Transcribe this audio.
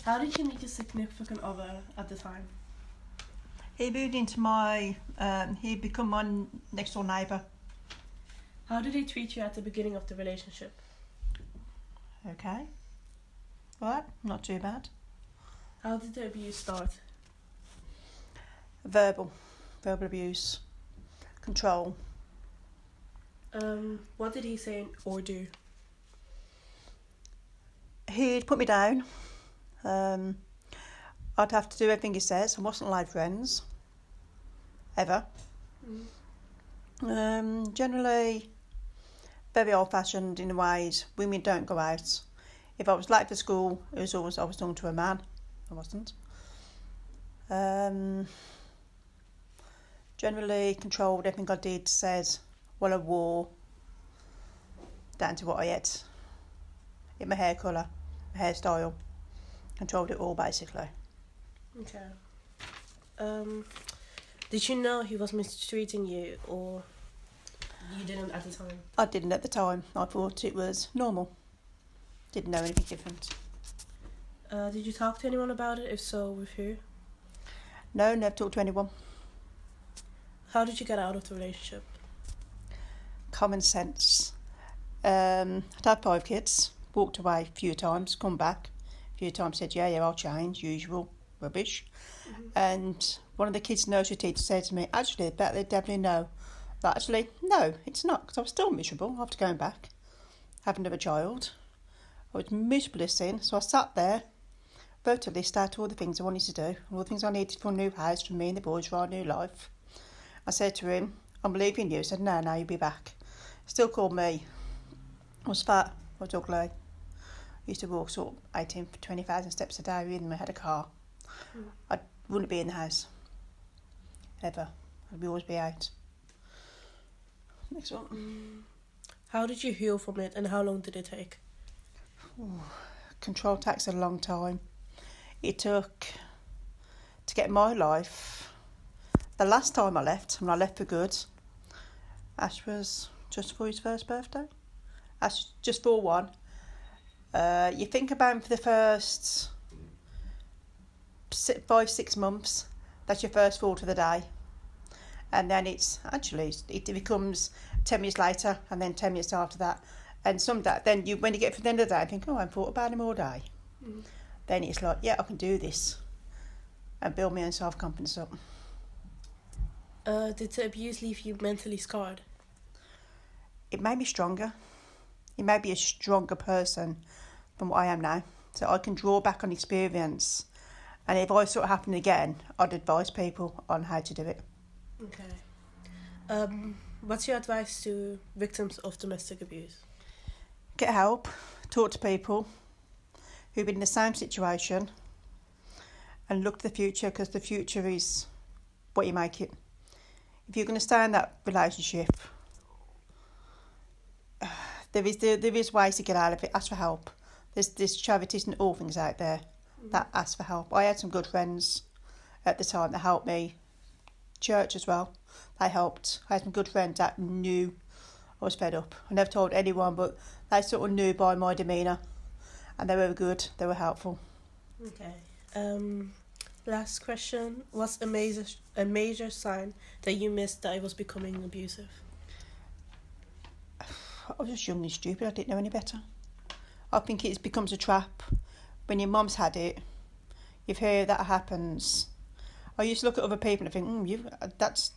How did you meet your significant other at the time? He moved into he'd become my next door neighbour. How did he treat you at the beginning of the relationship? Okay. Right, not too bad. How did the abuse start? Verbal abuse, control. What did he say or do? He'd put me down. I'd have to do everything he says. I wasn't allowed friends. Ever. Generally, very old-fashioned in the ways women don't go out. If I was late for school, it was always I was talking to a man. I wasn't. Generally controlled everything I did, said, what I wore, down to what I ate. In my hair colour, my hairstyle. Controlled it all, basically. Okay. Did you know he was mistreating you, or you didn't at the time? I didn't at the time. I thought it was normal. Didn't know anything different. Did you talk to anyone about it? If so, with who? No, never talked to anyone. How did you get out of the relationship? Common sense. I'd had 5 kids, walked away a few times, come back. A few times said, yeah, I'll change, usual rubbish. And one of the kids' nursery teachers said to me, actually, I bet they definitely know. But actually, no, it's not, because I was still miserable after going back, having another child. I was miserable as sin, so I sat there, wrote a list out all the things I wanted to do, all the things I needed for a new house, for me and the boys, for our new life. I said to him, I'm leaving you. He said, no, you'll be back. Still called me. I was fat, I was ugly. I used to walk sort of 18 to 20,000 steps a day, even though I had a car. I wouldn't be in the house, ever. I'd always be out. Next one. How did you heal from it, and how long did it take? Control takes a long time. It took, to get my life, the last time I left, when I left for good, Ash was just for his first birthday. Ash just for one. You think about him for the first 5-6 months. That's your first thought of the day. And then it becomes 10 minutes later, and then 10 minutes after that. And when you get to the end of the day, I think, I haven't thought about him all day. Then it's like, yeah, I can do this. And build my own self-confidence up. Did the abuse leave you mentally scarred? It made me stronger. It made me a stronger person than what I am now. So I can draw back on experience. And if I saw it happen again, I'd advise people on how to do it. Okay. What's your advice to victims of domestic abuse? Get help. Talk to people who've been in the same situation. And look to the future, because the future is what you make it. If you're going to stay in that relationship, there is ways to get out of it. Ask for help. There's charities and all things out there that ask for help. I had some good friends at the time that helped me. Church as well. They helped. I had some good friends that knew I was fed up. I never told anyone, but they sort of knew by my demeanour, and they were good. They were helpful. Okay. Last question. What's a major sign that you missed that it was becoming abusive? I was just young and stupid. I didn't know any better. I think it becomes a trap. When your mum's had it, you've heard that happens. I used to look at other people and think, that's